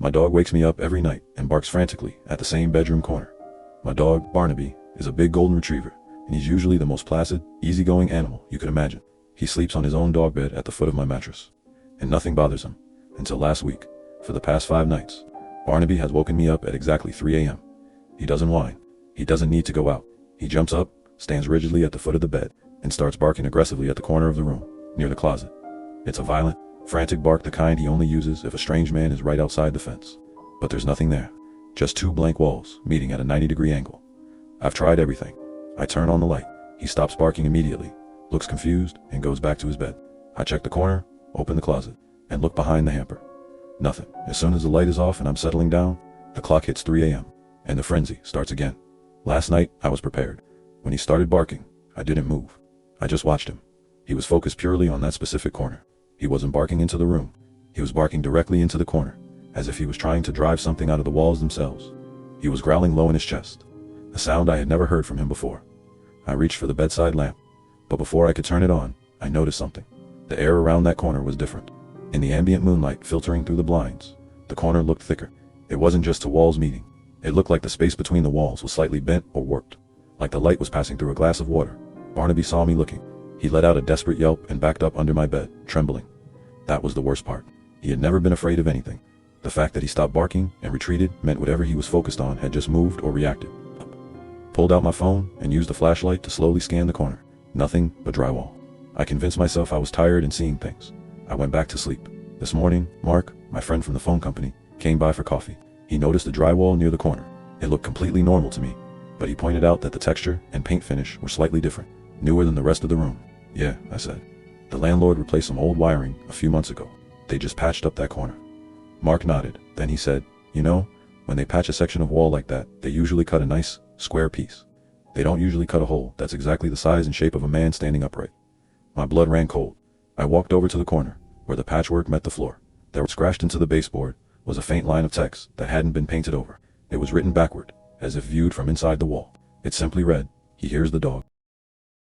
My dog wakes me up every night and barks frantically at the same bedroom corner. My dog, Barnaby, is a big golden retriever, and he's usually the most placid, easygoing animal you could imagine. He sleeps on his own dog bed at the foot of my mattress, and nothing bothers him, until last week. For the past 5 nights, Barnaby has woken me up at exactly 3 a.m. He doesn't whine. He doesn't need to go out. He jumps up, stands rigidly at the foot of the bed, and starts barking aggressively at the corner of the room, near the closet. It's a violent, frantic bark, the kind he only uses if a strange man is right outside the fence. But there's nothing there. Just 2 blank walls, meeting at a 90-degree angle. I've tried everything. I turn on the light. He stops barking immediately, looks confused, and goes back to his bed. I check the corner, open the closet, and look behind the hamper. Nothing. As soon as the light is off and I'm settling down, the clock hits 3 a.m., and the frenzy starts again. Last night, I was prepared. When he started barking, I didn't move. I just watched him. He was focused purely on that specific corner. He wasn't barking into the room. He was barking directly into the corner, as if he was trying to drive something out of the walls themselves. He was growling low in his chest, a sound I had never heard from him before. I reached for the bedside lamp, but before I could turn it on, I noticed something. The air around that corner was different. In the ambient moonlight filtering through the blinds, the corner looked thicker. It wasn't just 2 walls meeting. It looked like the space between the walls was slightly bent or warped, like the light was passing through a glass of water. Barnaby saw me looking. He let out a desperate yelp and backed up under my bed, trembling. That was the worst part. He had never been afraid of anything. The fact that he stopped barking and retreated meant whatever he was focused on had just moved or reacted. Pulled out my phone and used the flashlight to slowly scan the corner. Nothing but drywall. I convinced myself I was tired and seeing things. I went back to sleep. This morning, Mark, my friend from the phone company, came by for coffee. He noticed the drywall near the corner. It looked completely normal to me, but he pointed out that the texture and paint finish were slightly different, newer than the rest of the room. Yeah, I said. The landlord replaced some old wiring a few months ago. They just patched up that corner. Mark nodded. Then he said, you know, when they patch a section of wall like that, they usually cut a nice, square piece. They don't usually cut a hole that's exactly the size and shape of a man standing upright. My blood ran cold. I walked over to the corner, where the patchwork met the floor. There, scratched into the baseboard, was a faint line of text that hadn't been painted over. It was written backward, as if viewed from inside the wall. It simply read, "He hears the dog."